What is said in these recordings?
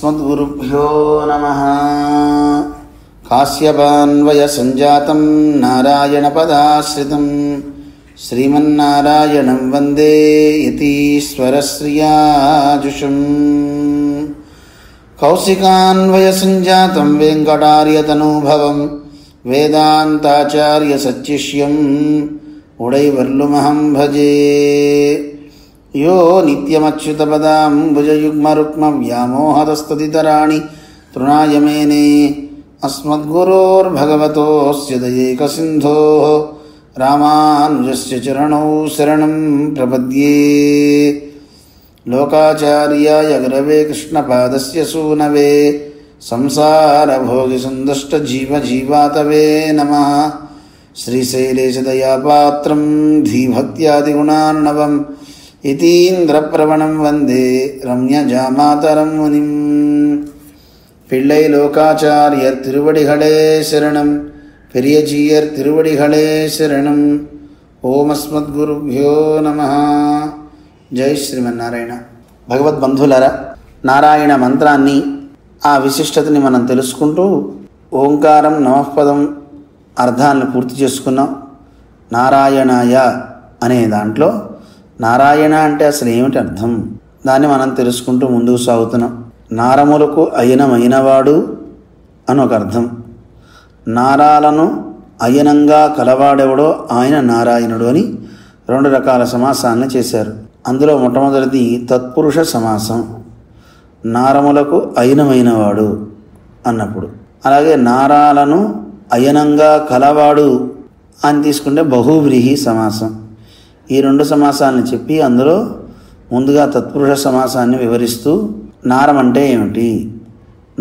अस्मद्गुरुभ्यो नमः। काश्यपान्वयसञ्जातं नारायणपदाश्रितं श्रीमन्नारायणं वन्दे यतीश्वरश्रियाजुषम्। कौशिकान्वयसञ्जातं वेङ्कटार्यतनूभवं वेदान्ताचार्यसच्शिष्यम् उडैवर्लुमहं भजे। यो नित्यमच्युतपदाम्बुजयुग्मरुक्मव्यामोहतस्तदितराणि तृणाय मेने अस्मद्गुरोर्भगवतोऽस्य दयैकसिन्धोः रामानुजस्य चरणौ शरणं प्रपद्ये। लोकाचार्याय गुरवे कृष्णपादस्य सूनवे संसारभोगिसन्तुष्टजीवजीवातवे नमः। श्रीशैलेशदयापात्रं धीभक्त्यादिगुणार्णवम् इतीन्द्रप्रवणं वन्दे रम्यजामातरं मुनिं। पिळ्ळै लोकाचार्यर् तिरुवडिगळे शरणं पेरियजीयर् तिरुवडिगळे शरणं। ओम अस्मद्गुरुभ्यो नमः। జై శ్రీమన్నారాయణ. భగవద్బంధులారా, నారాయణ మంత్రాన్ని ఆ విశిష్టతని మనం తెలుసుకుంటూ ఓంకారం నమఃపదం అర్థాలను పూర్తి చేసుకున్నాం. నారాయణాయ అనే దాంట్లో నారాయణ అంటే అసలు ఏమిటి అర్థం, దాన్ని మనం తెలుసుకుంటూ ముందుకు సాగుతున్నాం. నారములకు అయనమైనవాడు అని ఒక అర్థం. నారాలను అయనంగా కలవాడెవడో ఆయన నారాయణుడు అని రెండు రకాల సమాసాలను చేశారు. అందులో మొట్టమొదటిది తత్పురుష సమాసం, నారములకు అయనమైనవాడు అన్నప్పుడు. అలాగే నారాలను అయనంగా కలవాడు అని తీసుకుంటే బహువ్రీహి సమాసం. ఈ రెండు సమాసాలను చెప్పి అందులో ముందుగా తత్పురుష సమాసాన్ని వివరిస్తూ నారం అంటే ఏమిటి,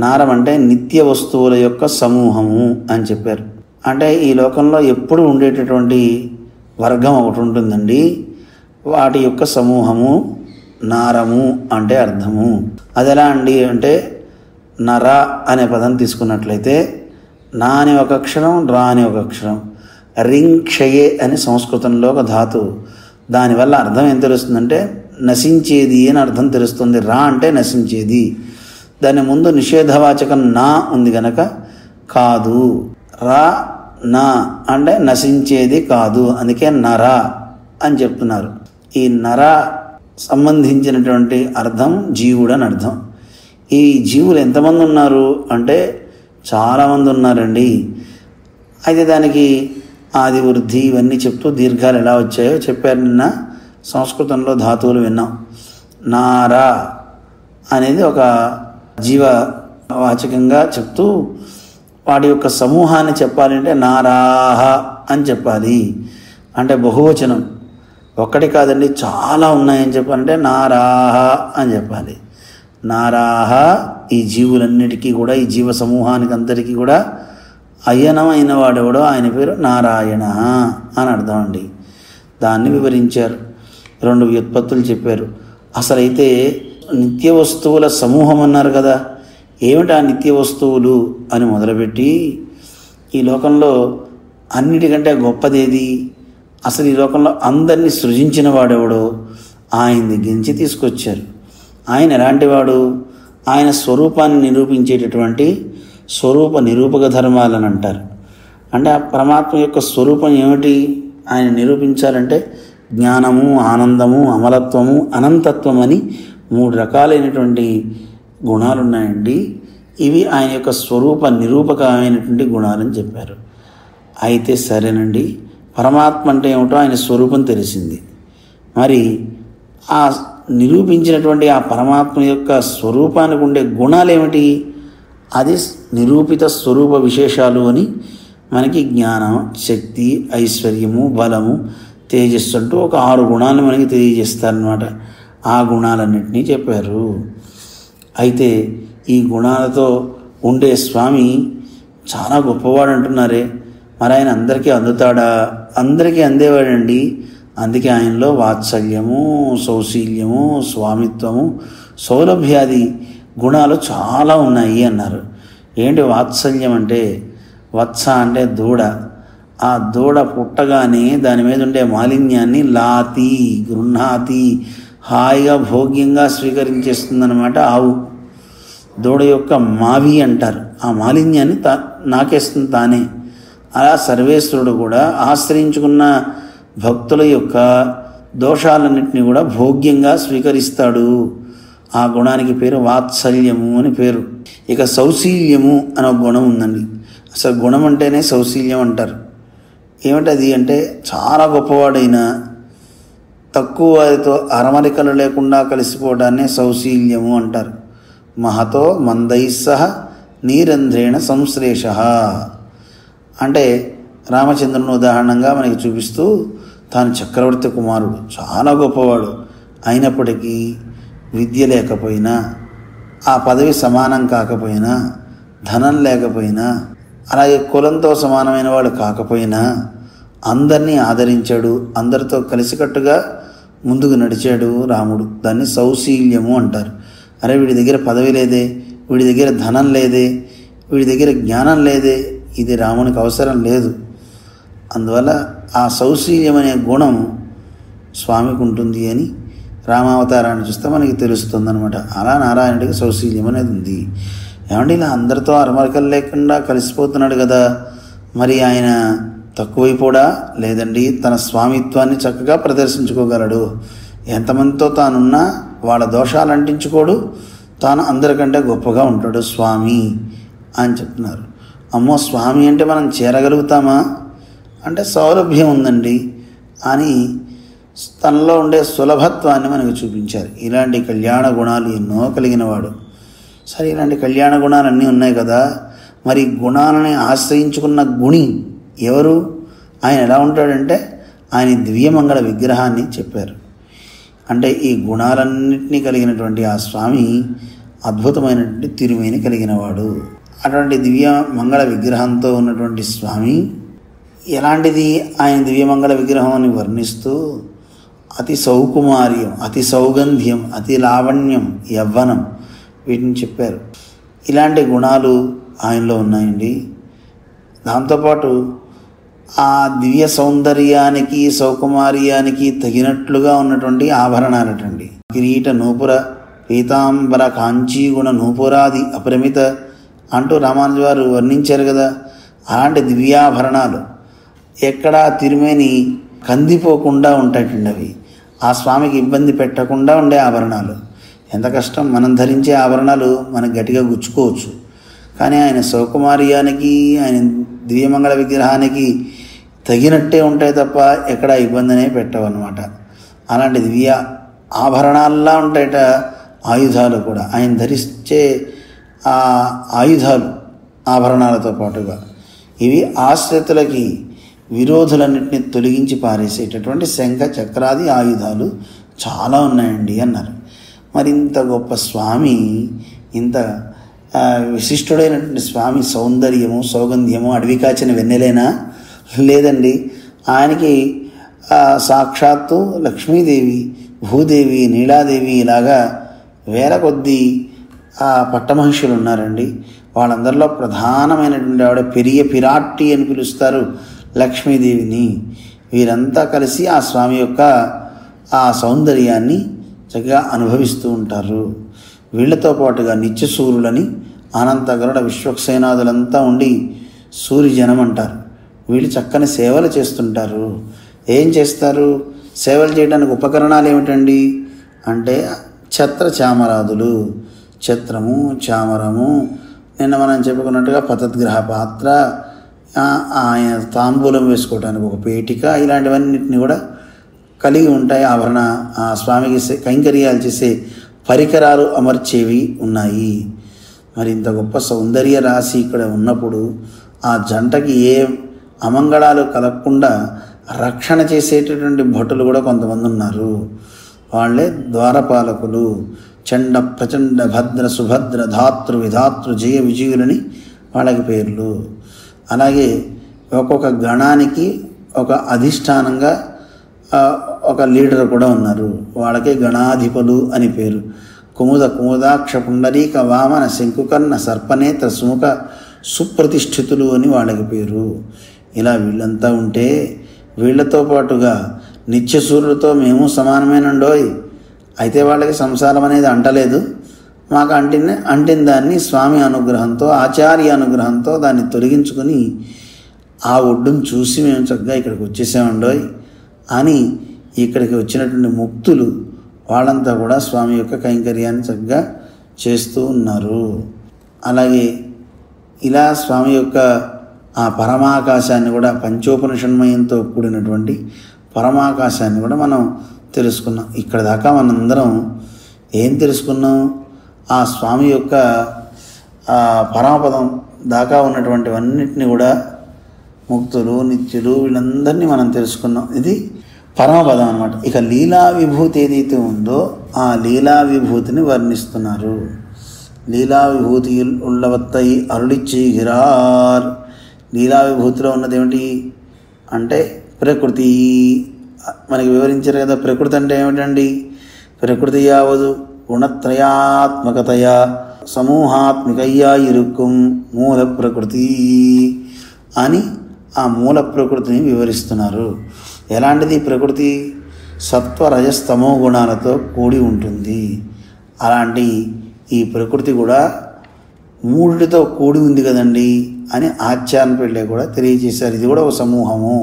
నారం అంటే నిత్య వస్తువుల యొక్క సమూహము అని చెప్పారు. అంటే ఈ లోకంలో ఎప్పుడు ఉండేటటువంటి వర్గం ఒకటి ఉంటుందండి, వాటి యొక్క సమూహము నారము అంటే అర్థము. అది ఎలా అండి అంటే, నర అనే పదం తీసుకున్నట్లయితే నా అని ఒక అక్షరం, రా అని ఒక అక్షరం, రింక్షయే అని సంస్కృతంలో ఒక ధాతువు. దానివల్ల అర్థం ఏం తెలుస్తుందంటే నశించేది అని అర్థం తెలుస్తుంది. రా అంటే నశించేది, దాని ముందు నిషేధవాచకం నా ఉంది గనక కాదు. రా నా అంటే నశించేది కాదు, అందుకే నర అని చెప్తున్నారు. ఈ నర సంబంధించినటువంటి అర్థం జీవుడు అని అర్థం. ఈ జీవులు ఎంతమంది ఉన్నారు అంటే చాలామంది ఉన్నారండి. అయితే దానికి ఆది వృద్ధి ఇవన్నీ చెప్తూ దీర్ఘాలు ఎలా వచ్చాయో చెప్పారు. నిన్న సంస్కృతంలో ధాతువులు విన్నాం. నార అనేది ఒక జీవవాచకంగా చెప్తూ వాటి యొక్క సమూహాన్ని చెప్పాలంటే నారాహ అని చెప్పాలి. అంటే బహువచనం, ఒక్కటి కాదండి, చాలా ఉన్నాయని చెప్పాలంటే నారాహ అని చెప్పాలి. నారాహ ఈ జీవులన్నిటికీ కూడా, ఈ జీవ సమూహానికి అంతటికీ కూడా అయ్యనమైన వాడెవడో ఆయన పేరు నారాయణ అని అర్థం అండి. దాన్ని వివరించారు, రెండు వ్యుత్పత్తులు చెప్పారు. అసలైతే నిత్య వస్తువుల సమూహం అన్నారు కదా, ఏమిటా నిత్య వస్తువులు అని మొదలుపెట్టి ఈ లోకంలో అన్నిటికంటే గొప్పదేది, అసలు ఈ లోకంలో అందరినీ సృజించిన వాడెవడో ఆయన దగ్గర నుంచి తీసుకొచ్చారు. ఆయన ఎలాంటివాడు, ఆయన స్వరూపాన్ని నిరూపించేటటువంటి స్వరూప నిరూపక ధర్మాలని అంటారు. అంటే ఆ పరమాత్మ యొక్క స్వరూపం ఏమిటి ఆయన నిరూపించాలంటే జ్ఞానము, ఆనందము, అమలత్వము, అనంతత్వం అని మూడు రకాలైనటువంటి గుణాలు ఉన్నాయండి. ఇవి ఆయన యొక్క స్వరూప నిరూపకమైనటువంటి గుణాలని చెప్పారు. అయితే సరేనండి, పరమాత్మ అంటే ఏమిటో ఆయన స్వరూపం తెలిసింది. మరి ఆ నిరూపించినటువంటి ఆ పరమాత్మ యొక్క స్వరూపానికి ఉండే గుణాలు ఏమిటి, అది నిరూపిత స్వరూప విశేషాలు అని మనకి జ్ఞానం, శక్తి, ఐశ్వర్యము, బలము, తేజస్సు అంటూ ఒక 6 గుణాలను మనకి తెలియజేస్తారనమాట. ఆ గుణాలన్నింటినీ చెప్పారు. అయితే ఈ గుణాలతో ఉండే స్వామి చాలా గొప్పవాడు అంటున్నారే, మరి ఆయన అందరికీ అందుతాడా? అందరికీ అందేవాడండి. అందుకే ఆయనలో వాత్సల్యము, సౌశీల్యము, స్వామిత్వము, సౌలభ్యాది గుణాలు చాలా ఉన్నాయి అన్నారు. ఏంటి వాత్సల్యం అంటే, వత్స అంటే దూడ. ఆ దూడ పుట్టగానే దాని మీద ఉండే మాలిన్యాన్ని లాతి, గృహ్ణాతి, హాయిగా భోగ్యంగా స్వీకరించేస్తుందన్నమాట ఆవు. దూడ యొక్క మావి అంటారు. ఆ మాలిన్యాన్ని నాకేస్తుంది తానే. అలా సర్వేశ్వరుడు కూడా ఆశ్రయించుకున్న భక్తుల యొక్క దోషాలన్నింటినీ కూడా భోగ్యంగా స్వీకరిస్తాడు. ఆ గుణానికి పేరు వాత్సల్యము అని పేరు. ఇక సౌశీల్యము అనే ఒక గుణం ఉందండి. అసలు గుణం అంటేనే సౌశీల్యం అంటారు. ఏమిటది అంటే చాలా గొప్పవాడైన తక్కువ వారితో అరమరికలు లేకుండా కలిసిపోవడాన్ని సౌశీల్యము అంటారు. మహతో మందైస్సహ నీరంధ్రేణ సంశ్లేష అంటే రామచంద్రుని ఉదాహరణంగా మనకి చూపిస్తూ తాను చక్రవర్తి కుమారుడు, చాలా గొప్పవాడు. అయినప్పటికీ విద్య లేకపోయినా, ఆ పదవి సమానం కాకపోయినా, ధనం లేకపోయినా, అలాగే కులంతో సమానమైన వాడు కాకపోయినా అందరినీ ఆదరించాడు. అందరితో కలిసికట్టుగా ముందుకు నడిచాడు రాముడు. దాన్ని సౌశీల్యము అంటారు. అరే వీడి దగ్గర పదవి లేదే, వీడి దగ్గర ధనం లేదే, వీడి దగ్గర జ్ఞానం లేదే, ఇది రామునికి అవసరం లేదు. అందువల్ల ఆ సౌశీల్యం అనే గుణం స్వామికి ఉంటుంది అని రామావతారాన్ని చూస్తే మనకి తెలుస్తుందన్నమాట. అలా నారాయణుడికి సౌశీల్యం అనేది ఉంది. ఏమంటే ఇలా అందరితో అరమరికలు లేకుండా కలిసిపోతున్నాడు కదా, మరి ఆయన తక్కువైపోడా? లేదండి, తన స్వామిత్వాన్ని చక్కగా ప్రదర్శించుకోగలడు. ఎంతమందితో తానున్నా వాళ్ళ దోషాలు అంటించుకోడు, తాను అందరికంటే గొప్పగా ఉంటాడు స్వామి అని చెప్తున్నారు. అమ్మో, స్వామి అంటే మనం చేరగలుగుతామా అంటే సౌలభ్యం ఉందండి అని తనలో ఉండే సులభత్వాన్ని మనకు చూపించారు. ఇలాంటి కళ్యాణ గుణాలు ఎన్నో కలిగిన వాడు. సరే, ఇలాంటి కళ్యాణ గుణాలు అన్నీ ఉన్నాయి కదా, మరి గుణాలని ఆశ్రయించుకున్న గుణి ఎవరు? ఆయన ఎలా ఉంటాడంటే ఆయన దివ్యమంగళ విగ్రహాన్ని చెప్పారు. అంటే ఈ గుణాలన్నింటినీ కలిగినటువంటి ఆ స్వామి అద్భుతమైనటువంటి తిరుమేని కలిగినవాడు. అటువంటి దివ్య మంగళ విగ్రహంతో ఉన్నటువంటి స్వామి ఎలాంటిది? ఆయన దివ్యమంగళ విగ్రహం అని వర్ణిస్తూ అతి సౌకుమార్యం, అతి సౌగంధ్యం, అతి లావణ్యం, యవ్వనం, వీటిని చెప్పారు. ఇలాంటి గుణాలు ఆయనలో ఉన్నాయండి. దాంతోపాటు ఆ దివ్య సౌందర్యానికి, సౌకుమార్యానికి తగినట్లుగా ఉన్నటువంటి ఆభరణాలటండి. కిరీట నూపుర పీతాంబర కాంచీగుణ నూపురాది అపరిమిత అంటూ రామానుజు వారు వర్ణించారు కదా. అలాంటి దివ్యాభరణాలు ఎక్కడా తిరుమేని కందిపోకుండా ఉంటాయండి. అవి ఆ స్వామికి ఇబ్బంది పెట్టకుండా ఉండే ఆభరణాలు. ఎంత కష్టం, మనం ధరించే ఆభరణాలు మనకు గట్టిగా గుచ్చుకోవచ్చు, కానీ ఆయన సౌకుమార్యానికి, ఆయన దివ్యమంగళ విగ్రహానికి తగినట్టే ఉంటాయి తప్ప ఎక్కడ ఇబ్బంది అనే పెట్టవన్నమాట. అలాంటి దివ్య ఆభరణాల్లా ఉంటాయట ఆయుధాలు కూడా. ఆయన ధరించే ఆ ఆయుధాలు ఆభరణాలతో పాటుగా ఇవి ఆశ్రితులకి విరోధులన్నింటినీ తొలగించి పారేసేటటువంటి శంఖ చక్రాది ఆయుధాలు చాలా ఉన్నాయండి అన్నారు. మరి ఇంత గొప్ప స్వామి, ఇంత విశిష్టుడైనటువంటి స్వామి సౌందర్యము, సౌగంధ్యము అడవి కాచిన వెన్నెలేనా? లేదండి. ఆయనకి సాక్షాత్తు లక్ష్మీదేవి, భూదేవి, నీలాదేవి ఇలాగా వేల కొద్దీ పట్టమహిషులు ఉన్నారండి. వాళ్ళందరిలో ప్రధానమైనటువంటి ఆవిడ పెరియ పిరాట్టి అని పిలుస్తారు లక్ష్మీదేవిని. వీరంతా కలిసి ఆ స్వామి యొక్క ఆ సౌందర్యాన్ని చక్కగా అనుభవిస్తూ ఉంటారు. వీళ్లతో పాటుగా నిత్యసూరులని అనంత గరుడ విశ్వక్సేనాదులంతా ఉండి సూర్యజనం అంటారు. వీళ్ళు చక్కని సేవలు చేస్తుంటారు. ఏం చేస్తారు? సేవలు చేయడానికి ఉపకరణాలు ఏమిటండి అంటే ఛత్ర చామరాదులు. ఛత్రము, చామరము, నిన్న మనం చెప్పుకున్నట్టుగా పతద్గ్రహ పాత్ర, ఆయన తాంబూలం వేసుకోవడానికి ఒక పేటిక, ఇలాంటివన్నిటిని కూడా కలిగి ఉంటాయి. ఆభరణ ఆ స్వామికి కైంకర్యాలు చేసే పరికరాలు అమర్చేవి ఉన్నాయి. మరి ఇంత గొప్ప సౌందర్య రాశి ఇక్కడ ఉన్నప్పుడు ఆ జంటకి ఏ అమంగళాలు కలగకుండా రక్షణ చేసేటటువంటి భటులు కూడా కొంతమంది ఉన్నారు. వాళ్ళే ద్వారపాలకులు. చండ ప్రచండ భద్ర సుభద్ర ధాతృ విధాతృ జయ విజయులని వాళ్ళకి పేర్లు. అలాగే ఒక్కొక్క గణానికి ఒక అధిష్టానంగా ఒక లీడర్ కూడా ఉన్నారు. వాళ్ళకే గణాధిపతులు అని పేరు. కుముద కుముదాక్ష పుండరీక వామన శంకుకర్ణ సర్పనేత్ర సుముఖ సుప్రతిష్ఠితులు అని వాళ్ళకి పేరు. ఇలా వీళ్ళంతా ఉంటే వీళ్లతో పాటుగా నిత్యసూరులతో మేము సమానమేనండోయ్. అయితే వాళ్ళకి సంసారం అనేది అంటలేదు. మాకు అంటిన దాన్ని స్వామి అనుగ్రహంతో, ఆచార్య అనుగ్రహంతో దాన్ని తొలగించుకొని ఆ ఒడ్డును చూసి మేము చక్కగా ఇక్కడికి వచ్చేసామండోయ్ అని ఇక్కడికి వచ్చినటువంటి ముక్తులు వాళ్ళంతా కూడా స్వామి యొక్క కైంకర్యాన్ని చక్కగా చేస్తూ ఉన్నారు. అలాగే ఇలా స్వామి యొక్క ఆ పరమాకాశాన్ని కూడా, పంచోపనిషన్మయంతో కూడినటువంటి పరమాకాశాన్ని కూడా మనం తెలుసుకున్నాం. ఇక్కడ దాకా మనందరం ఏం తెలుసుకున్నాం? ఆ స్వామి యొక్క పరమపదం దాకా ఉన్నటువంటివన్నిటిని కూడా, ముక్తులు, నిత్యులు, వీళ్ళందరినీ మనం తెలుసుకున్నాం. ఇది పరమపదం అన్నమాట. ఇక లీలా విభూతి ఏదైతే ఉందో ఆ లీలా విభూతిని వర్ణిస్తున్నారు. లీలా విభూతి ఉల్లవత్తై అరుళిచ్చిగిరార్. లీలా విభూతిలో ఉన్నది ఏమిటి అంటే ప్రకృతి. మనకి వివరించారు కదా, ప్రకృతి అంటే ఏమిటండి? ప్రకృతి యావదు గుణత్రయాత్మకతయా సమూహాత్మికయ్యా ఇరుక్కుం మూల ప్రకృతి అని ఆ మూల ప్రకృతిని వివరిస్తున్నారు. ఎలాంటిది ప్రకృతి? సత్వ రజస్తమో గుణాలతో కూడి ఉంటుంది. అలాంటి ఈ ప్రకృతి కూడా మూడిటితో కూడి ఉంది కదండి అని ఆచార్య పిళ్ళై కూడా తెలియజేశారు. ఇది కూడా ఒక సమూహము.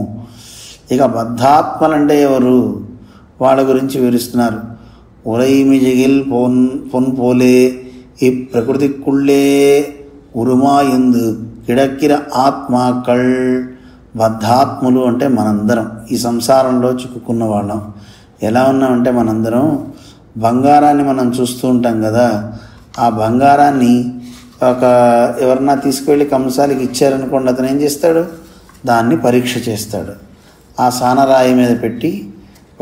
ఇక బద్ధాత్మలంటే ఎవరు? వాళ్ళ గురించి వివరిస్తున్నారు. ఉరైమిజిగిల్ పొన్ పోలే ఈ ప్రకృతిக்குళ్ళే ఉరుమాయందు కిడక్కిర ఆత్మాకళ్. బద్ధాత్ములు అంటే మనందరం ఈ సంసారంలో చిక్కుకున్న వాళ్ళం. ఎలా ఉన్నామంటే మనందరం బంగారాన్ని మనం చూస్తూ ఉంటాం కదా, ఆ బంగారాన్ని ఎవరన్నా తీసుకువెళ్ళి కంసాలికి ఇచ్చారనుకోండి, అతను ఏం చేస్తాడు? దాన్ని పరీక్ష చేస్తాడు. ఆ సానరాయి మీద పెట్టి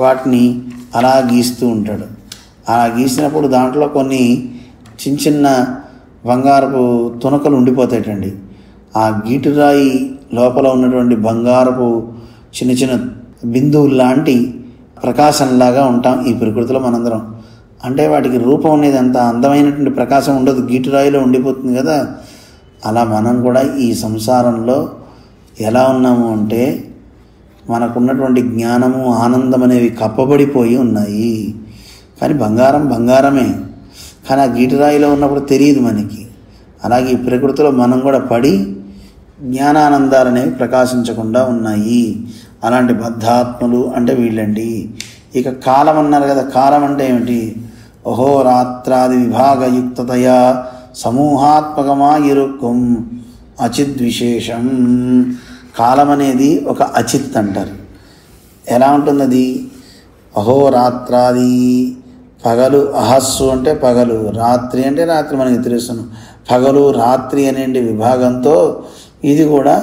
వాటిని అలా గీస్తూ ఉంటాడు. అలా గీసినప్పుడు దాంట్లో కొన్ని చిన్న చిన్న బంగారపు తునకలు ఉండిపోతాయటండి. ఆ గీటురాయి లోపల ఉన్నటువంటి బంగారపు చిన్న చిన్న బిందువులు లాంటి ప్రకాశంలాగా ఉంటాం ఈ ప్రకృతిలో మనందరం. అంటే వాటికి రూపం అనేది అంత అందమైనటువంటి ప్రకాశం ఉండదు, గీటురాయిలో ఉండిపోతుంది కదా. అలా మనం కూడా ఈ సంసారంలో ఎలా ఉన్నాము అంటే మనకున్నటువంటి జ్ఞానము, ఆనందం అనేవి కప్పబడిపోయి ఉన్నాయి. కానీ బంగారం బంగారమే, కానీ ఆ గీటురాయిలో ఉన్నప్పుడు తెలియదు మనకి. అలాగే ఈ ప్రకృతిలో మనం కూడా పడి జ్ఞానానందాలు అనేవి ప్రకాశించకుండా ఉన్నాయి. అలాంటి బద్ధాత్ములు అంటే వీళ్ళండి. ఇక కాలం అన్నారు కదా, కాలం అంటే ఏమిటి? అహోరాత్రాది విభాగయుక్తతయా సమూహాత్మకమా ఇరుక్కుం అచిద్విశేషం. కాలం అనేది ఒక అచిత్ అంటారు. ఎలా ఉంటుంది అది? అహోరాత్రాది, పగలు, అహస్సు అంటే పగలు, రాత్రి అంటే రాత్రి, మనకి తెలుస్తున్నాం. పగలు రాత్రి అనేటి విభాగంతో ఇది కూడా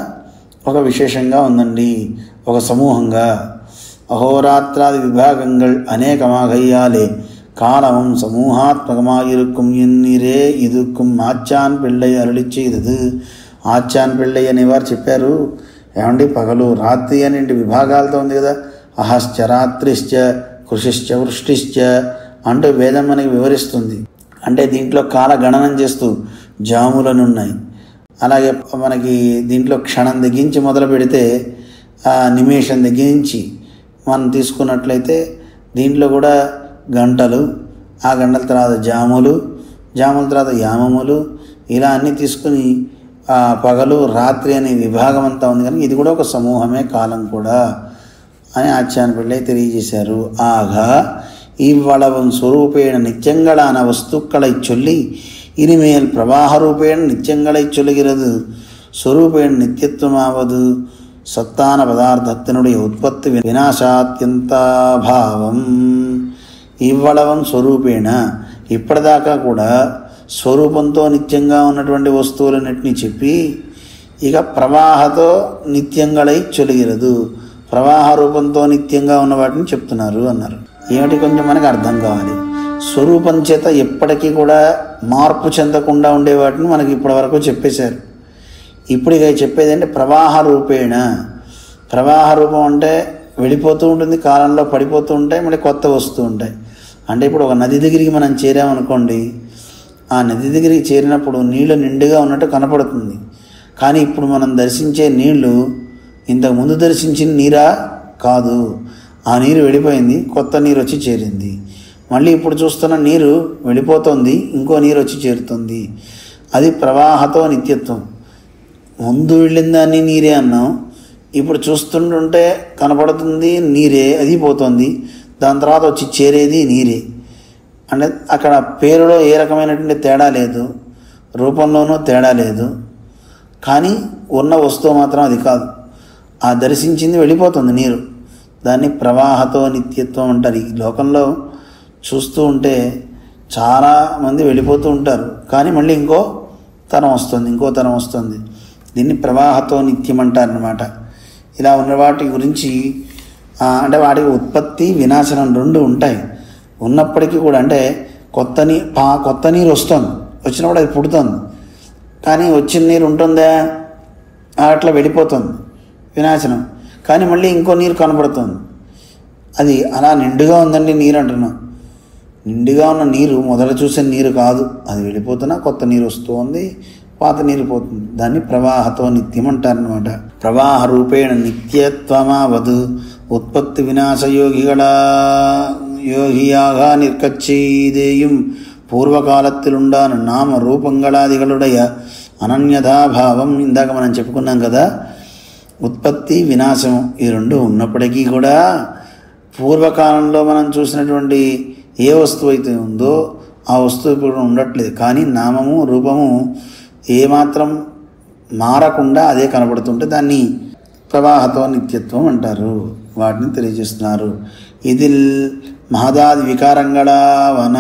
ఒక విశేషంగా ఉందండి, ఒక సమూహంగా. అహోరాత్రాది విభాగங்கள் అనేకమాగయ్యాలే காலமும் సమూహాత్మకమాயிருக்கும் ఎన్నిరే ఇదుక్కుం ఆచాన్ పిళ్ళై అరళిచ్చేది. ఆచాన్ పిళ్ళై అనేవారు చెప్పారు, ఏమండి పగలు రాత్రి అనేటి విభాగాలతో ఉంది కదా, అహశ్చ రాత్రిశ్చ కృషిశ్చ వృష్టిశ్చ అంటూ వేదం మనకి వివరిస్తుంది. అంటే దీంట్లో కాల గణనం చేస్తూ జాములను ఉన్నాయి. అలాగే మనకి దీంట్లో క్షణం దగ్గరించి మొదలు పెడితే నిమేషం దగ్గరించి మనం తీసుకున్నట్లయితే దీంట్లో కూడా గంటలు, ఆ గంటల తర్వాత జాములు, జాముల తర్వాత యామములు, ఇలా అన్నీ తీసుకుని పగలు రాత్రి అనే విభాగం అంతా ఉంది. కానీ ఇది కూడా ఒక సమూహమే, కాలం కూడా అని ఆచార్య పిళ్ళై తెలియజేశారు. ఆగా ఇవ్వళవం స్వరూపేణ నిత్యంగళాన వస్తుக்களை சொல்லி இனிமேல் பிரவாகரூபேண நித்தியங்களை சொல்லுகிறது. ஸ்வரூபேண நித்தியத்துவமாவது సత్తాన పదార్థத்தினுடைய ఉత్పత్తి వినాశాత్యంతాభావం. ఇవ్వళవం స్వరూపేణ, ఇప్పటిదాకా కూడా స్వరూపంతో నిత్యంగా ఉన్నటువంటి వస్తువులన్నింటినీ చెప్పి ఇక ప్రవాహతో నిత్యంగళై చొలిగిరదు, ప్రవాహ రూపంతో నిత్యంగా ఉన్న వాటిని చెప్తున్నారు అన్నారు. ఏమిటి కొంచెం మనకు అర్థం కావాలి. స్వరూపం చేత ఎప్పటికీ కూడా మార్పు చెందకుండా ఉండే వాటిని మనకి ఇప్పటి వరకు చెప్పేశారు. ఇప్పుడు ఇక చెప్పేది అంటే ప్రవాహ రూపేణ. ప్రవాహ రూపం అంటే వెళ్ళిపోతూ ఉంటుంది, కాలంలో పడిపోతూ ఉంటాయి, మళ్ళీ కొత్త వస్తూ ఉంటాయి. అంటే ఇప్పుడు ఒక నది దగ్గరికి మనం చేరామనుకోండి, ఆ నది దగ్గరికి చేరినప్పుడు నీళ్ళు నిండుగా ఉన్నట్టు కనపడుతుంది. కానీ ఇప్పుడు మనం దర్శించే నీళ్లు ఇంతకుముందు దర్శించిన నీరా కాదు, ఆ నీరు వెళ్ళిపోయింది, కొత్త నీరు వచ్చి చేరింది. మళ్ళీ ఇప్పుడు చూస్తున్న నీరు వెళ్ళిపోతుంది, ఇంకో నీరు వచ్చి చేరుతుంది. అది ప్రవాహతో నిత్యత్వం. ముందు వెళ్ళిందాన్ని నీరే అన్నాం, ఇప్పుడు చూస్తుంటే కనపడుతుంది నీరే, అది పోతుంది, దాని తర్వాత వచ్చి చేరేది నీరే. అంటే అక్కడ పేరులో ఏ రకమైనటువంటి తేడా లేదు, రూపంలోనూ తేడా లేదు, కానీ ఉన్న వస్తువు మాత్రం అది కాదు. ఆ దర్శించింది వెళ్ళిపోతుంది నీరు. దాన్ని ప్రవాహతో నిత్యత్వం అంటారు. ఈ లోకంలో చూస్తూ ఉంటే చాలామంది వెళ్ళిపోతూ ఉంటారు, కానీ మళ్ళీ ఇంకో తరం వస్తుంది. దీన్ని ప్రవాహతో నిత్యం అంటారనమాట. ఇలా ఉన్న వాటి గురించి అంటే వాటికి ఉత్పత్తి వినాశనం రెండు ఉంటాయి. ఉన్నప్పటికీ కూడా అంటే కొత్త నీరు వస్తుంది, వచ్చినప్పుడు అది పుడుతుంది, కానీ వచ్చిన నీరు ఉంటుందా, అట్లా వెళ్ళిపోతుంది వినాశనం. కానీ మళ్ళీ ఇంకో నీరు కనపడుతుంది. అది అలా నిండుగా ఉందండి నీరు అంటున్నాం. నిండుగా ఉన్న నీరు మొదట చూసిన నీరు కాదు, అది వెళ్ళిపోతున్నా కొత్త నీరు వస్తుంది, పాత నీరు పోతుంది. దాన్ని ప్రవాహతో నిత్యం అంటారనమాట. ప్రవాహ రూపేణ నిత్యత్వమావదు ఉత్పత్తి വിനാശയോഗിയാക നിற்கச்செய்தேயும் పూర్వకాలத்திలుండాన నామ రూపంగళాదిകളുடைய అనన్యథాభావం. ఇందాక మనం చెప్పుకున్నాం కదా, ఉత్పత్తి వినాశం ఈ రెండు ఉన్నప్పటికీ కూడా పూర్వకాలంలో మనం చూసినటువంటి ఏ వస్తువు అయితే ఉందో ఆ వస్తువు ఇప్పుడు ఉండట్లేదు, కానీ నామము రూపము ఏమాత్రం మారకుండా అదే కనబడుతుంటే దాన్ని ప్రవాహతో నిత్యత్వం అంటారు. వాటిని తెలియజేస్తున్నారు. ఇది మహదాది వికారంగళావన.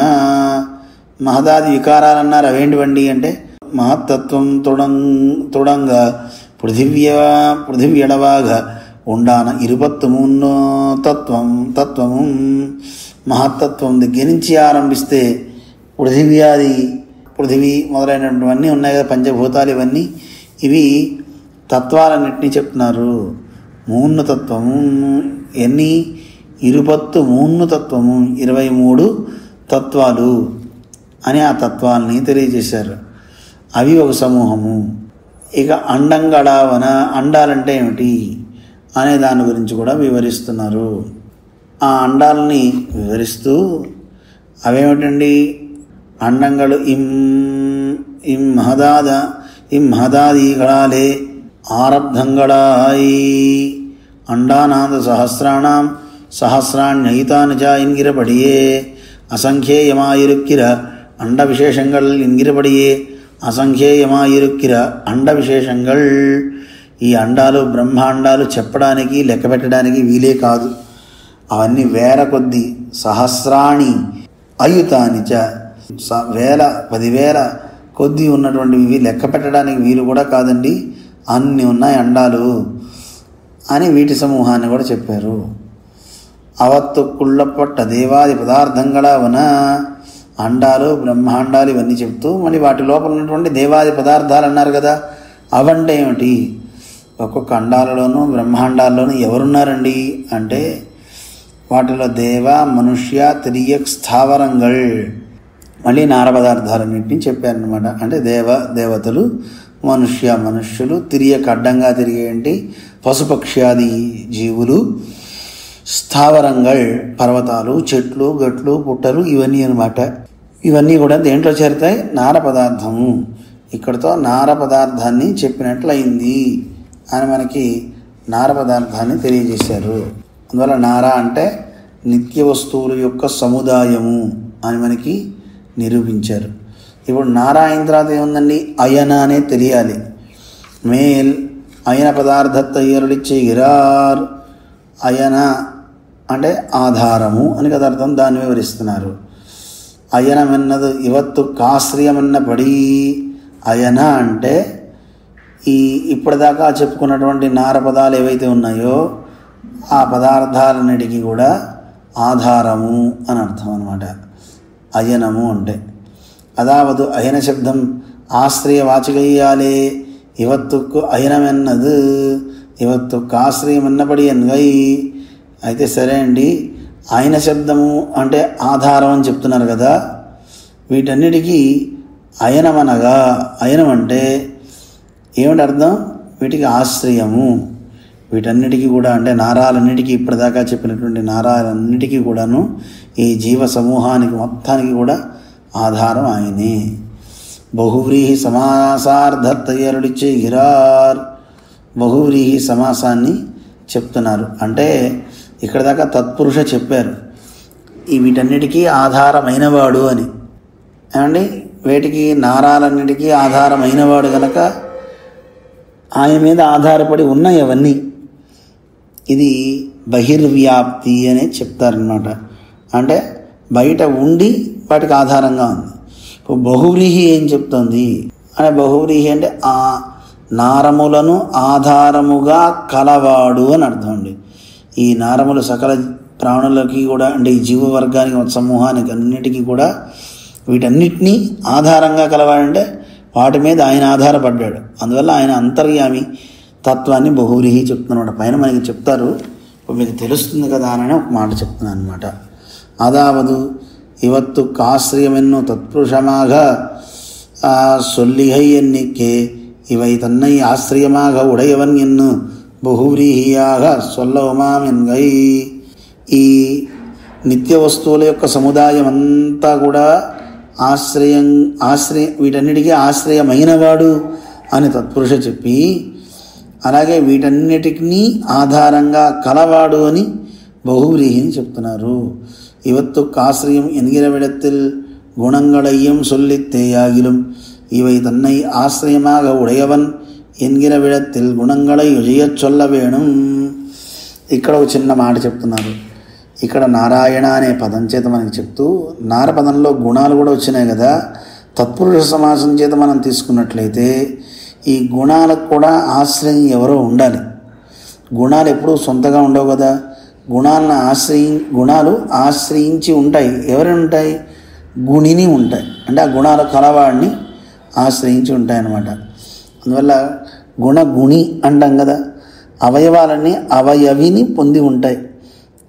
మహదాది వికారాలు అన్నారు. అవేంటివండి అంటే మహత్తత్వం തുടങ്ങ పృథివ్యడవాగ ఉండాన 23 తత్వము. మహత్తత్వం దగ్గర నుంచి ఆరంభిస్తే పృథివీ మొదలైనటువంటివన్నీ ఉన్నాయి కదా, పంచభూతాలు ఇవన్నీ, ఇవి తత్వాలన్నింటినీ చెప్తున్నారు. 3 తత్వము ఎన్ని 23 తత్వము, 23 తత్వాలు అని ఆ తత్వాలని తెలియజేశారు. అవి ఒక సమూహము. ఇక అండంగళావన, అండాలంటే ఏమిటి అనే దాని గురించి కూడా వివరిస్తున్నారు. ఆ అండాలని వివరిస్తూ అవేమిటండి, అండంగళు ఇం మహదాదిగళాలే ఆరబ్ధంగళాయి అండానాద சஹஸ்ராண்யைதானு ச என்கிறபடியே அசங்கேயமாயிருக்கிற அண்ட விசேஷங்கள் என்கிறபடியே అసంఖ్యేయమాయిరుక్కిర అండ విశేషంగల్. ఈ అండాలు బ్రహ్మాండాలు చెప్పడానికి లెక్క పెట్టడానికి వీలే కాదు. అవన్నీ వేల కొద్ది, సహస్రాణి అయుతాని చ, 10,000 కొద్ది ఉన్నటువంటివి లెక్క పెట్టడానికి వీలు కూడా కాదండి, అన్నీ ఉన్నాయి అండాలు అని వీటి సమూహాన్ని కూడా చెప్పారు. అవత్తు కుళ్ళపట్ట దేవాది పదార్థంగళవన, అండాలు బ్రహ్మాండాలు ఇవన్నీ చెప్తూ మళ్ళీ వాటి లోపల ఉన్నటువంటి దేవాది పదార్థాలు అన్నారు కదా. అవంటే ఏమిటి, ఒక్కొక్క అండాలలోనూ బ్రహ్మాండాల్లోనూ ఎవరున్నారండి అంటే వాటిలో దేవ మనుష్య తిరియక్ స్థావరంగల్, మళ్ళీ నార పదార్థాలన్నింటినీ చెప్పారనమాట. అంటే దేవతలు, మనుష్యులు, తిరియక్ అడ్డంగా తిరిగేంటి పశుపక్ష్యాది జీవులు, స్థావరంగల్ పర్వతాలు, చెట్లు, గట్లు, పుట్టలు, ఇవన్నీ అనమాట. ఇవన్నీ కూడా దేంట్లో చేరుతాయి, నార పదార్థము. ఇక్కడితో నార పదార్థాన్ని చెప్పినట్లయింది అని మనకి నార పదార్థాన్ని తెలియజేశారు. అందువల్ల నార అంటే నిత్య వస్తువుల యొక్క సముదాయము అని మనకి నిరూపించారు. ఇప్పుడు నార అయిన తర్వాత ఏముందండి, అయన అనే తెలియాలి. మేల్ అయన పదార్థத்தை అరుளிச்செய்கிறார். అయన అంటే ఆధారము అని కదా అర్థం, దాన్ని వివరిస్తున్నారు. అయనమన్నది ఇవత్తు కాశ్రియమన్న పడి, అయన అంటే ఇప్పటిదాకా చెప్పుకున్నటువంటి నార పదాలు ఏవైతే ఉన్నాయో ఆ పదార్థాలన్నిటికీ కూడా ఆధారము అని అర్థం అన్నమాట. అయనము అంటే అదావదు అయన శబ్దం ఆశ్రయవాచకయ్యాలే. ఇవత్తుకు అయనమన్నది ఇవత్తుకు ఆశ్రయమన్నపడి అన్వై. అయితే సరే అండి, ఆయన శబ్దము అంటే ఆధారం అని చెప్తున్నారు కదా. వీటన్నిటికీ అయనం అంటే ఏమిటి అర్థం, వీటికి ఆశ్రయము. వీటన్నిటికీ కూడా అంటే నారాలన్నిటికీ ఇప్పటిదాకా చెప్పినటువంటి నారాలన్నిటికీ కూడాను ఈ జీవ సమూహానికి మొత్తానికి కూడా ఆధారం ఆయనే. బహువ్రీహి సమాసార్థత్తయ్యరుడి చేగిరార్. బహువ్రీహి సమాసాన్ని చెప్తున్నారు. అంటే ఇక్కడ దాకా తత్పురుష చెప్పారు, ఈ వీటన్నిటికీ ఆధారమైనవాడు అని. ఏమండి, వేటికి నారాలన్నిటికీ ఆధారమైనవాడు కనుక ఆయన మీద ఆధారపడి ఉన్నాయి అవన్నీ. ఇది బహిర్వ్యాప్తి అనే చెప్తారనమాట. అంటే బయట ఉండి వాటికి ఆధారంగా ఉంది. ఇప్పుడు బహువ్రీహి ఏం చెప్తుంది అంటే, బహువ్రీహి అంటే ఆ నారములను ఆధారముగా కలవాడు అని అర్థం అండి. ఈ నారములు సకల ప్రాణులకి కూడా అంటే ఈ జీవవర్గానికి సమూహానికి అన్నిటికీ కూడా వీటన్నిటినీ ఆధారంగా కలవాడంటే వాటి మీద ఆయన ఆధారపడ్డాడు. అందువల్ల ఆయన అంతర్యామి తత్వాన్ని బహువ్రీహి చెప్తున్నాడు. పైన మనకి చెప్తారు, ఇప్పుడు మీకు తెలుస్తుంది కదా అని ఒక మాట చెప్తున్నాను అనమాట. అదావదు ಇವತ್ತು ಕಾಶ್ರಿಯಮೆನ್ನು ತತ್ಪುರುಷಮಾಗ ಸೊಲ್ಲಿಹೈ ಎನ್ನಿಕ್ಕೆ ಇವೈ ತನ್ನೈ ಆಶ್ರಯಮಾಗ ಉಡೆಯವನ್ ಎನ್ನು బహువ్రీహియాగ సొల్లవమామెన్గై. ఈ నిత్య వస్తువుల యొక్క సముదాయం అంతా కూడా వీటన్నిటికీ ఆశ్రయమైనవాడు అని తత్పురుష చెప్పి, అలాగే వీటన్నిటినీ ఆధారంగా కలవాడు అని బహువ్రీహిని చెప్తున్నారు. ఇవత్తు కాశ్రయం ఎన్గిరవిడத்தில் గుణంగళయ్యం సొల్లిత్తేయాగిலும் ఇవై తన్నై ఆశ్రయమాగ ఉడయవన్ ఎన్గిర విడத்தில் గుణంగళై విజయ చొల్ల వేణం. ఇక్కడ ఒక చిన్న మాట చెప్తున్నారు. ఇక్కడ నారాయణ అనే పదం చేత మనకి చెప్తూ, నార పదంలో గుణాలు కూడా వచ్చినాయి కదా. తత్పురుష సమాసం చేత మనం తీసుకున్నట్లయితే ఈ గుణాలకు కూడా ఆశ్రయం ఎవరో ఉండాలి. గుణాలు ఎప్పుడూ సొంతగా ఉండవు కదా. గుణాలు ఆశ్రయించి ఉంటాయి. ఎవరైనా ఉంటాయి? గుణిని ఉంటాయి. అంటే ఆ గుణాల కలవాడిని ఆశ్రయించి ఉంటాయన్నమాట. అందువల్ల గుణి అంటాం కదా. అవయవాలన్నీ అవయవిని పొంది ఉంటాయి.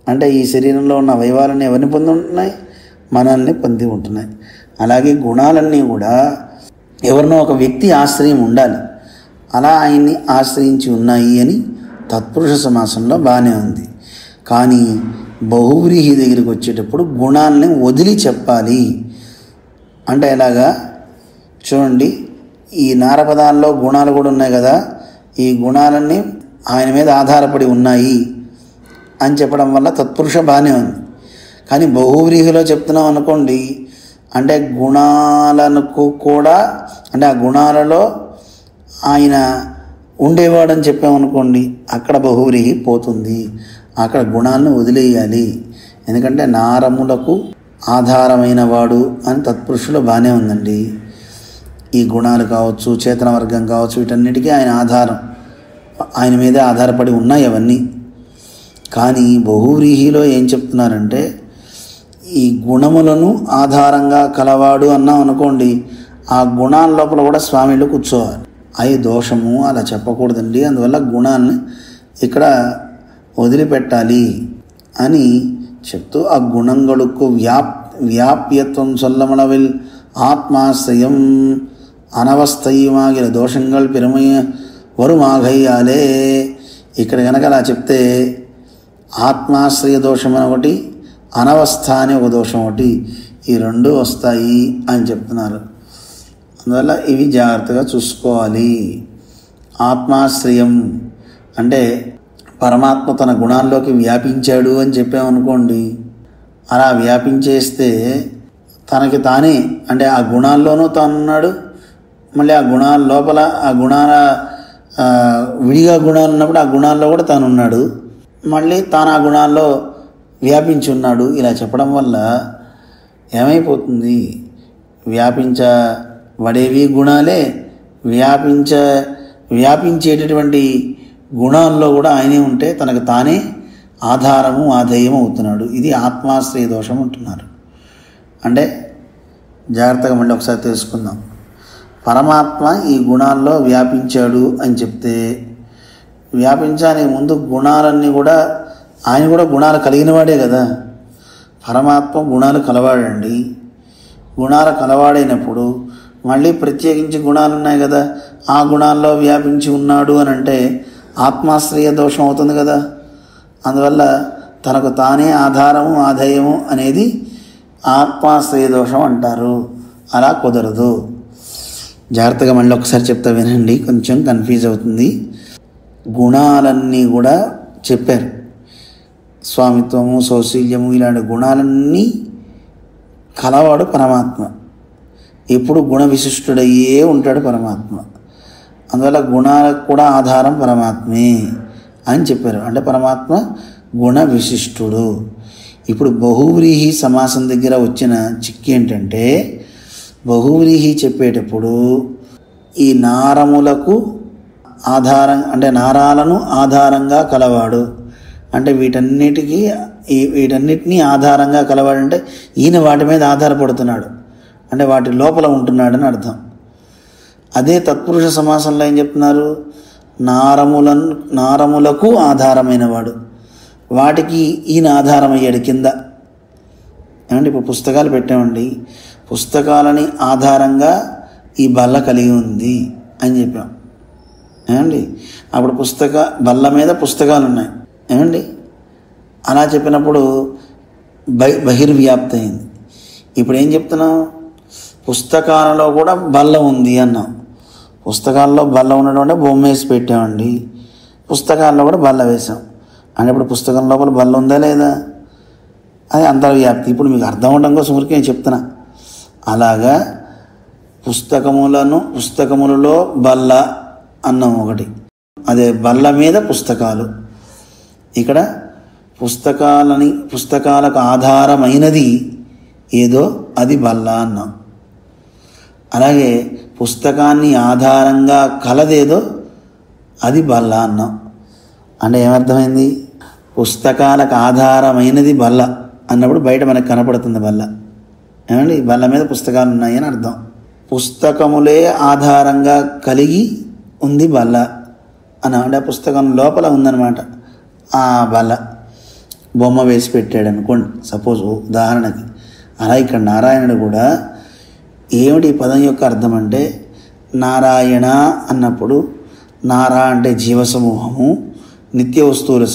అంటే ఈ శరీరంలో ఉన్న అవయవాలన్నీ ఎవరిని పొంది ఉంటున్నాయి? మనల్ని పొంది ఉంటున్నాయి. అలాగే గుణాలన్నీ కూడా ఎవరినో ఒక వ్యక్తి ఆశ్రయం ఉండాలి. అలా ఆయన్ని ఆశ్రయించి ఉన్నాయి అని తత్పురుష సమాసంలో బాగానే ఉంది. కానీ బహువ్రీహి దగ్గరికి వచ్చేటప్పుడు గుణాలని వదిలి చెప్పాలి. అంటే ఎలాగా చూడండి, ఈ నారపదాల్లో గుణాలు కూడా ఉన్నాయి కదా. ఈ గుణాలన్నీ ఆయన మీద ఆధారపడి ఉన్నాయి అని చెప్పడం వల్ల తత్పురుష బాగానే ఉంది. కానీ బహువ్రీహిలో చెప్తున్నాం అనుకోండి, అంటే గుణాలకు కూడా అంటే ఆ గుణాలలో ఆయన ఉండేవాడని చెప్పామనుకోండి, అక్కడ బహువ్రీహి పోతుంది. అక్కడ గుణాలను వదిలేయాలి. ఎందుకంటే నారములకు ఆధారమైన వాడు అని తత్పురుషులో బాగానే ఉందండి. ఈ గుణాలు కావచ్చు, చేతన వర్గం కావచ్చు, వీటన్నిటికీ ఆయన ఆధారం, ఆయన మీదే ఆధారపడి ఉన్నాయి అవన్నీ. కానీ బహువ్రీహిలో ఏం చెప్తున్నారంటే, ఈ గుణములను ఆధారంగా కలవాడు అన్నాం అనుకోండి, ఆ గుణాల లోపల కూడా స్వామిలో కూర్చోవాలి. అవి దోషము, అలా చెప్పకూడదండి. అందువల్ల గుణాన్ని ఇక్కడ వదిలిపెట్టాలి అని చెప్తూ, ఆ గుణంగళుకు వ్యాప్యత్వం సొల్లమళవిల్ ఆత్మాశ్రయం అనవస్థయుమాగిన దోషంగా పిరమయ వరుమాఘయ్యాలే. ఇక్కడ కనుక అలా చెప్తే ఆత్మాశ్రయ దోషం అని ఒకటి, అనవస్థ అని ఒక దోషం ఒకటి, ఈ రెండు వస్తాయి అని చెప్తున్నారు. అందువల్ల ఇవి జాగ్రత్తగా చూసుకోవాలి. ఆత్మాశ్రయం అంటే పరమాత్మ తన గుణాల్లోకి వ్యాపించాడు అని చెప్పామనుకోండి, అలా వ్యాపించేస్తే తనకి తానే అంటే ఆ గుణాల్లోనూ తానున్నాడు, మళ్ళీ ఆ గుణాల లోపల ఆ గుణాల విడిగా గుణాలు ఉన్నప్పుడు ఆ గుణాల్లో కూడా తాను ఉన్నాడు, మళ్ళీ తాను ఆ గుణాల్లో వ్యాపించి ఉన్నాడు. ఇలా చెప్పడం వల్ల ఏమైపోతుంది? వ్యాపించబడేవి గుణాలే, వ్యాపించేటటువంటి గుణాల్లో కూడా ఆయనే ఉంటే తనకు తానే ఆధారము ఆధేయం అవుతున్నాడు. ఇది ఆత్మాశ్రయ దోషం అంటున్నారు. అంటే జాగ్రత్తగా మళ్ళీ ఒకసారి తెలుసుకుందాం. పరమాత్మ ఈ గుణాల్లో వ్యాపించాడు అని చెప్తే, వ్యాపించడానికి ముందు గుణాలన్నీ కూడా ఆయన కూడా గుణాలు కలిగిన వాడే కదా. పరమాత్మ గుణాలు కలవాడండి. గుణాలు కలవాడైనప్పుడు మళ్ళీ ప్రత్యేకించి గుణాలు ఉన్నాయి కదా, ఆ గుణాల్లో వ్యాపించి ఉన్నాడు అని అంటే ఆత్మాశ్రయ దోషం అవుతుంది కదా. అందువల్ల తనకు తానే ఆధారము ఆధేయము అనేది ఆత్మాశ్రయ దోషం అంటారు. అలా కుదరదు. జాగ్రత్తగా మళ్ళీ ఒకసారి చెప్తా వినండి, కొంచెం కన్ఫ్యూజ్ అవుతుంది. గుణాలన్నీ కూడా చెప్పారు. స్వామిత్వము, సౌశీల్యము ఇలాంటి గుణాలన్నీ కలవాడు పరమాత్మ. ఎప్పుడు గుణ విశిష్టుడయ్యే ఉంటాడు పరమాత్మ. అందువల్ల గుణాలకు కూడా ఆధారం పరమాత్మే అని చెప్పారు. అంటే పరమాత్మ గుణ విశిష్టుడు. ఇప్పుడు బహువ్రీహి సమాసం దగ్గర వచ్చిన చిక్కు ఏంటంటే, బహువ్రీహి చెప్పేటప్పుడు ఈ నారములకు ఆధారం అంటే నారాలను ఆధారంగా కలవాడు అంటే వీటన్నిటినీ ఆధారంగా కలవాడంటే ఈయన వాటి మీద ఆధారపడుతున్నాడు అంటే వాటి లోపల ఉంటున్నాడని అర్థం. అదే తత్పురుష సమాసంలో ఏం చెప్తున్నారు? నారములకు ఆధారమైన వాడు, వాటికి ఈయన ఆధారమయ్యాడు కింద. ఏమండి, ఇప్పుడు పుస్తకాలు పెట్టామండి, పుస్తకాలని ఆధారంగా ఈ బల్ల కలిగి ఉంది అని చెప్పాం. ఏమండి, అప్పుడు బల్ల మీద పుస్తకాలు ఉన్నాయి. ఏమండి, అలా చెప్పినప్పుడు బహిర్వ్యాప్తి అయింది. ఇప్పుడు ఏం చెప్తున్నాం? పుస్తకాలలో కూడా బల్ల ఉంది అన్నాం. పుస్తకాల్లో బల్ల ఉండడం అంటే బొమ్మ వేసి పెట్టామండి, పుస్తకాల్లో కూడా బల్ల వేసాం అంటే ఇప్పుడు పుస్తకం లోపల బల్ల ఉందా లేదా? అది అంతర్వ్యాప్తి. ఇప్పుడు మీకు అర్థం అవడం కోసం ఊరికే నేను చెప్తున్నా. అలాగా పుస్తకములలో బల్ల అన్నాం ఒకటి, అదే బల్ల మీద పుస్తకాలు. ఇక్కడ పుస్తకాలకు ఆధారమైనది ఏదో అది బల్ల అన్నాం. అలాగే పుస్తకాన్ని ఆధారంగా కలదేదో అది బల్ల అన్నాం. అంటే ఏమర్థమైంది? పుస్తకాలకు ఆధారమైనది బల్ల అన్నప్పుడు బయట మనకు కనపడుతుంది బల్ల. ఏమండి, బల్ల మీద పుస్తకాలు ఉన్నాయి అని అర్థం. పుస్తకములే ఆధారంగా కలిగి ఉంది బల్ల అని అంటే పుస్తకం లోపల ఉందన్నమాట ఆ బల్ల. బొమ్మ వేసి పెట్టాడు అనుకోండి, సపోజ్ ఉదాహరణకి. అలా ఇక్కడ నారాయణుడు కూడా ఏమిటి ఈ పదం యొక్క అర్థం అంటే, నారాయణ అన్నప్పుడు నారా అంటే జీవసమూహము, నిత్య వస్తువుల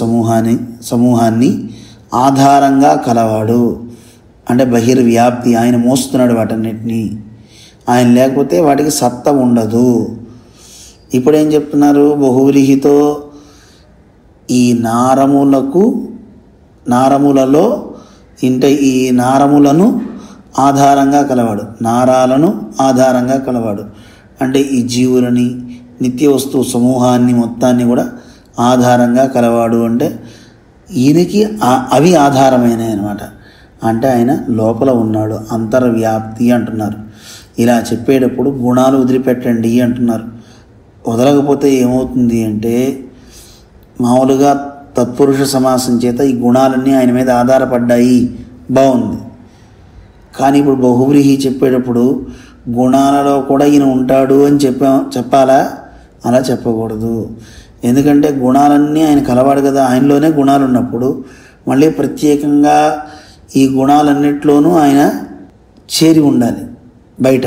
సమూహాన్ని ఆధారంగా కలవాడు అంటే బహిర్వ్యాప్తి. ఆయన మోస్తున్నాడు వాటన్నిటినీ. ఆయన లేకపోతే వాటికి సత్త ఉండదు. ఇప్పుడేం చెప్తున్నారు? బహువ్రీహితో ఈ నారములలో ఈ నారములను ఆధారంగా కలవాడు, నారాలను ఆధారంగా కలవాడు అంటే ఈ జీవులని నిత్య వస్తువు సమూహాన్ని మొత్తాన్ని కూడా ఆధారంగా కలవాడు అంటే ఈయనకి అవి ఆధారమైనవి అన్నమాట. అంటే ఆయన లోపల ఉన్నాడు, అంతర్వ్యాప్తి అంటున్నారు. ఇలా చెప్పేటప్పుడు గుణాలు వదిలిపెట్టండి అంటున్నారు. వదలకపోతే ఏమవుతుంది అంటే, మామూలుగా తత్పురుష సమాసం చేత ఈ గుణాలన్నీ ఆయన మీద ఆధారపడ్డాయి, బాగుంది. కానీ ఇప్పుడు బహువ్రీహి చెప్పేటప్పుడు గుణాలలో కూడా ఈయన ఉంటాడు అని చెప్పాలా? అలా చెప్పకూడదు. ఎందుకంటే గుణాలన్నీ ఆయన కలవాడు కదా, ఆయనలోనే గుణాలు ఉన్నప్పుడు మళ్ళీ ప్రత్యేకంగా ఈ గుణాలన్నిట్లోనూ ఆయన చేరి ఉండాలి. బయట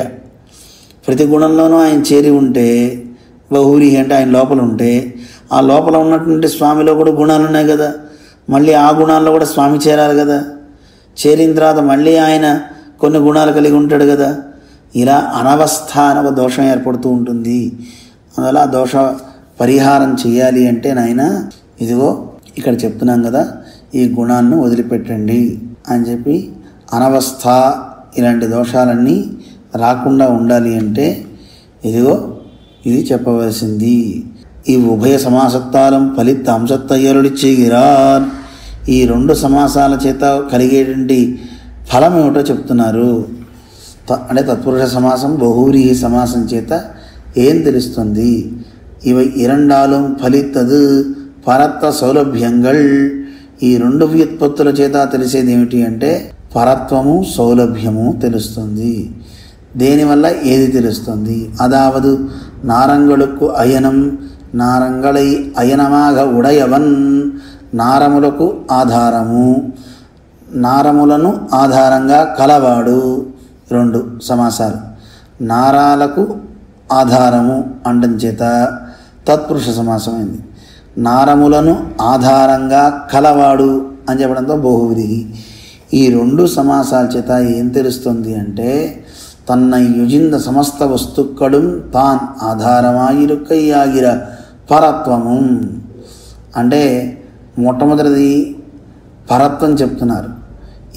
ప్రతి గుణంలోనూ ఆయన చేరి ఉంటే, బహువ్రీహి అంటే ఆయన లోపల ఉంటే, ఆ లోపల ఉన్నటువంటి స్వామిలో కూడా గుణాలు ఉన్నాయి కదా, మళ్ళీ ఆ గుణాల్లో కూడా స్వామి చేరాలి కదా. చేరిన తర్వాత మళ్ళీ ఆయన కొన్ని గుణాలు కలిగి ఉంటాడు కదా. ఇలా అనవస్థ అనే ఒక దోషం ఏర్పడుతూ ఉంటుంది. అందువల్ల ఆ దోష పరిహారం చేయాలి అంటే నాయన ఇదిగో ఇక్కడ చెప్తున్నాం కదా, ఈ గుణాన్ని వదిలిపెట్టండి అని చెప్పి అనవస్థ ఇలాంటి దోషాలన్నీ రాకుండా ఉండాలి అంటే ఇదిగో ఇది చెప్పవలసింది. ఈ ఉభయ సమాసత్తాలం ఫలిత అంశత్తయ్యరుడిచ్చిగిరాన్, ఈ రెండు సమాసాల చేత కలిగేటువంటి ఫలం ఏమిటో చెప్తున్నారు. అంటే తత్పురుష సమాసం బహువ్రీహి సమాసం చేత ఏం తెలుస్తుంది? ఇవి ఇరండాலும் ఫలితదు పరత్వ సౌలభ్యంగల్. ఈ రెండు వ్యుత్పత్తుల చేత తెలిసేది ఏమిటి అంటే పరత్వము సౌలభ్యము తెలుస్తుంది. దేనివల్ల ఏది తెలుస్తుంది? అదావదు నారంగులకు అయనం నారంగళై అయనమాగ ఉడయవన్, నారములకు ఆధారము, నారములను ఆధారంగా కలవాడు. రెండు సమాసాలు. నారాలకు ఆధారము అండం చేత తత్పురుష సమాసమైంది. నారములను ఆధారంగా కలవాడు అని చెప్పడంతో బహువ్రీహి. ఈ రెండు సమాసాల చేత ఏం తెలుస్తుంది అంటే తన్నై యుజింద సమస్త వస్తుక్కడుం తాన్ ఆధారమాయిరుక్కయ్యాగిర పరత్వము అంటే మొట్టమొదటిది పరత్వం చెప్తున్నారు.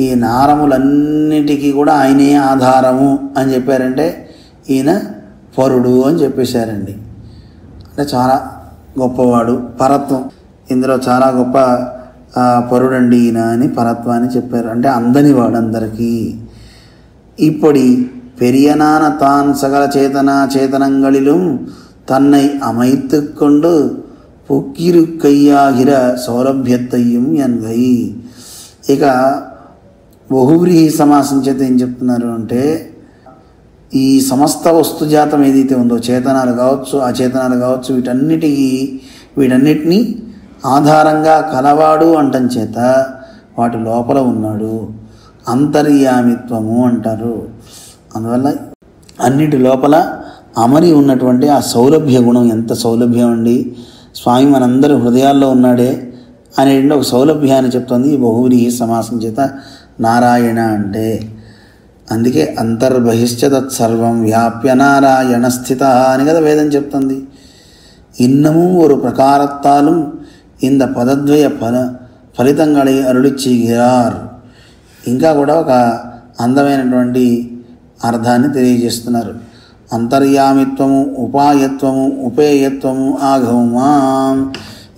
ఈ నారములన్నిటికీ కూడా ఆయనే ఆధారము అని చెప్పారంటే ఈయన పరుడు అని చెప్పేశారండి. అంటే చాలా గొప్పవాడు పరత్వం, ఇందులో చాలా గొప్ప పరుడండి ఈయన అని పరత్వాన్ని చెప్పారు. అంటే అందనివాడు అందరికీ. ఇప్పటి పెరియనాన తాన్ సకల చేతనంగళిலும் தன்னை அமைத்து கொண்டு పొక్కిరుక్కయ్యాగిర సౌలభ్యత్తయ్యం ఎన్వై. ఇక బహువ్రీహి సమాసం చేత ఏం చెప్తున్నారు అంటే ఈ సమస్త వస్తుజాతం ఏదైతే ఉందో చేతనాలు కావచ్చు అచేతనాలు కావచ్చు వీటన్నిటినీ ఆధారంగా కలవాడు అంటం చేత వాటి లోపల ఉన్నాడు, అంతర్యామిత్వము అంటారు. అందువల్ల అన్నిటి లోపల అమరి ఉన్నటువంటి ఆ సౌలభ్య గుణం, ఎంత సౌలభ్యం అండి, స్వామి మనందరి హృదయాల్లో ఉన్నాడే అనేటువంటి ఒక సౌలభ్యాన్ని చెప్తుంది ఈ బహువ్రీహి సమాసం చేత నారాయణ అంటే. అందుకే అంతర్బహిశ్చ తత్సర్వం వ్యాప్య నారాయణ స్థిత అని కదా వేదం చెప్తుంది. இன்னமும் ஒரு பிரகாரத்தாலும் இந்த పదద్వయ ఫలితంగళை అరుళిచ్చిగార్. ఇంకా కూడా ఒక అందమైనటువంటి అర్థాన్ని తెలియజేస్తున్నారు. అంతర్యామిత్వము, ఉపాయత్వము, ఉపేయత్వము ఆఘౌమాం.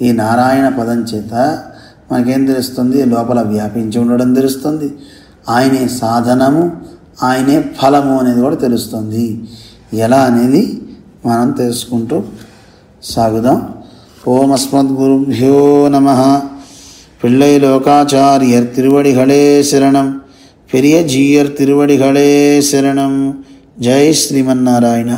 ఈ నారాయణ పదం చేత మనకేం తెలుస్తుంది? లోపల వ్యాపించి ఉండడం తెలుస్తుంది. ఆయనే సాధనము, ఆయనే ఫలము అనేది కూడా తెలుస్తుంది. ఎలా అనేది మనం తెలుసుకుంటూ సాగుదాం. ఓం అస్మద్గురుభ్యో నమః. పిళ్ళై లోకాచార్యర్ తిరువడిகளே శరణం. பெரிய ஜீயர் திருவடிகளே சரணம். ஜெய் ஸ்ரீமன்னாராயண.